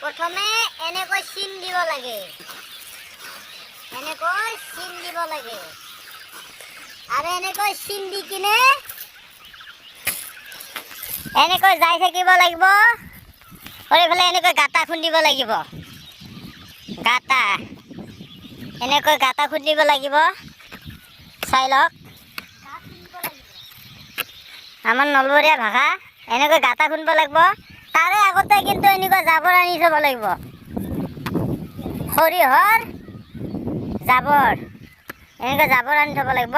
প্ৰথমে এনেকৈ চিন দিব লাগে, এনেকৈ চিন দিব লাগে আৰু এনেকৈ চিন দি কিনে এনেকৈ যাই থাকিব লাগিব। কৰি পেলাই এনেকৈ গাঁতা খুন্দিব লাগিব, গাঁতা এনেকৈ গাঁতা খুন্দিব লাগিব। চাই লওক আমাৰ নলবৰীয়া ভাষা, এনেকৈ গাঁতা খুন্দিব লাগিব। তাৰে আগতে কিন্তু এনেকুৱা জাবৰ আনি থ'ব লাগিব, সৰিয়হৰ জাবৰ, এনেকৈ জাবৰ আনি থ'ব লাগিব।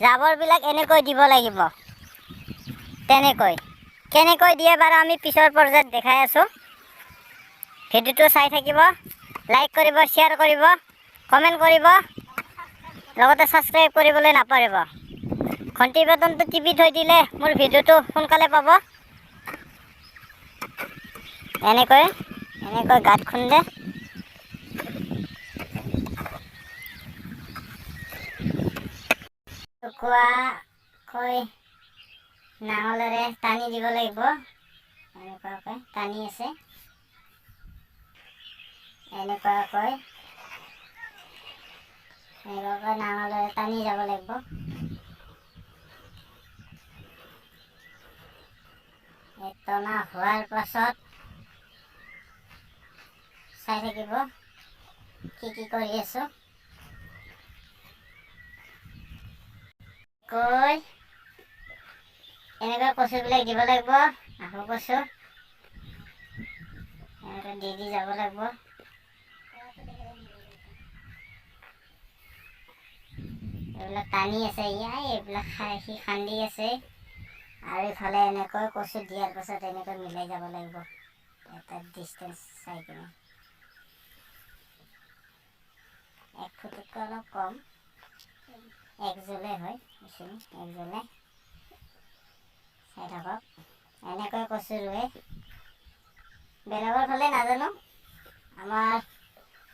জাবৰবিলাক এনেকৈ দিব লাগিব, তেনেকৈ কেনেকৈ দিয়ে বাৰু আমি পিছৰ পৰ্যায়ত দেখাই আছোঁ। ভিডিঅ'টো চাই থাকিব, লাইক কৰিব, শ্বেয়াৰ কৰিব, কমেণ্ট কৰিব, লগতে ছাবস্ক্ৰাইব কৰিবলৈ নাপাহৰিব। ঘণ্টি বাটনটো টিপি থৈ দিলে মোৰ ভিডিঅ'টো সোনকালে পাব। এনেকৈ এনেকৈ গাঁত খুন্দে, টুকুৰাকৈ নাঙলেৰে টানি দিব লাগিব। এনেকুৱাকৈ টানি আছে, এনেকুৱাকৈ নাঙলেৰে টানি যাব লাগিব। টনা হোৱাৰ পাছত চাই থাকিব কি কৰি আছোঁ। এনেকৈ কচুবিলাক দিব লাগিব, আকৌ কচু এনেকৈ দি যাব লাগিব। এইবিলাক টানি আছে, এইবিলাক সি খান্দি আছে। আৰু ইফালে এনেকৈ কচু দিয়াৰ পাছত এনেকৈ মিলাই যাব লাগিব, এটা ডিষ্টেঞ্চ চাই কিনে। 1 ফুটতকৈ অলপ কম, 1 জোলে হয়, এক জোলে। চাই থাকক এনেকৈ কচু ৰুৱে। বেলেগৰ ফালে নাজানো, আমাৰ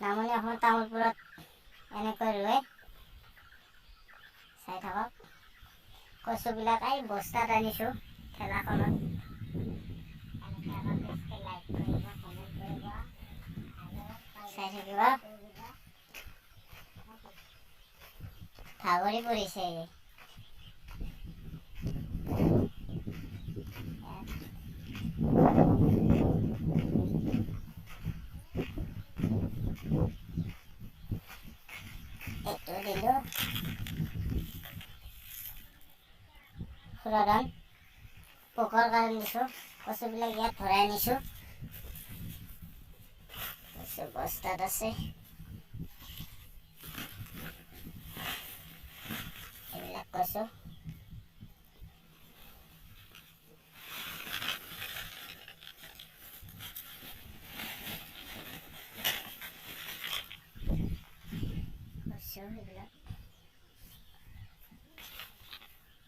নামনি অসমৰ তামোলপুৰত এনেকৈ ৰুৱে। চাই থাকক কচুবিলাক এই বস্তাত আনিছোঁ ঠেলাখনত। চাই থাকিব, ভাগৰি পৰিছে। এইটো দিলোঁ ফুৰাদান, পোকৰ কাৰণে দিছোঁ। কচুবিলাক ইয়াত ভৰাই আনিছোঁ, কচু বস্তাত আছে। এইবিলাক কচু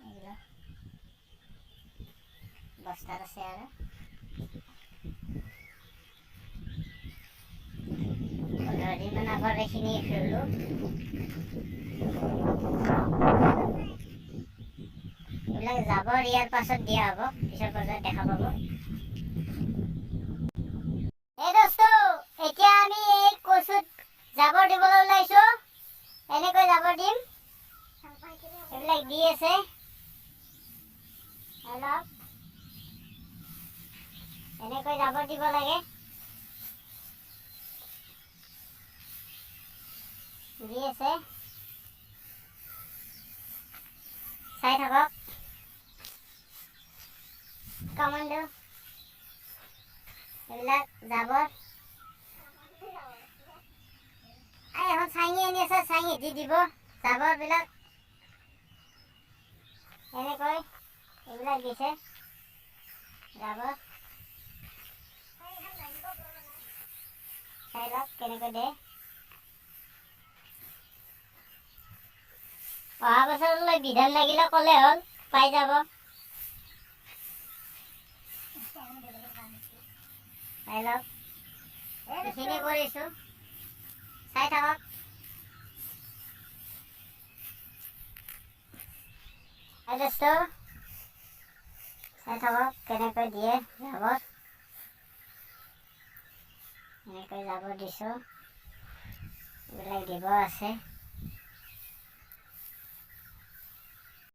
এইবিলাক বস্তাত আছে। আৰু দিনমান আগত এইখিনি খেলোঁ। এইবিলাক জাবৰ ইয়াৰ পাছত দিয়া হ'ব, পিছৰ পৰ্যায়ত দেখা পাব। এই দোস্তো, এতিয়া আমি এই কচুত জাবৰ দিবলৈ ওলাইছোঁ। এনেকৈ জাবৰ দিম, এইবিলাক দি আছে অলপ, এনেকৈ জাবৰ দিব লাগে। দি আছে, চাই থাকক। কমাণ্ডো এইবিলাক জাবৰ এখন চাঙি আনি আছে, চাঙি দি দিব জাবৰবিলাক। এনেকৈ এইবিলাক দিছে জাবৰ, চাই লওক কেনেকৈ দিয়ে। অহা বছৰলৈ বিধান লাগিলে ক'লে হ'ল, পাই যাব। চাই লওক এইখিনি কৰিছোঁ, চাই থাকক। চাই থাকক কেনেকৈ দিয়ে জাবৰ। এনেকৈ জাবৰ দিছোঁ, এইবিলাক দিব আছে।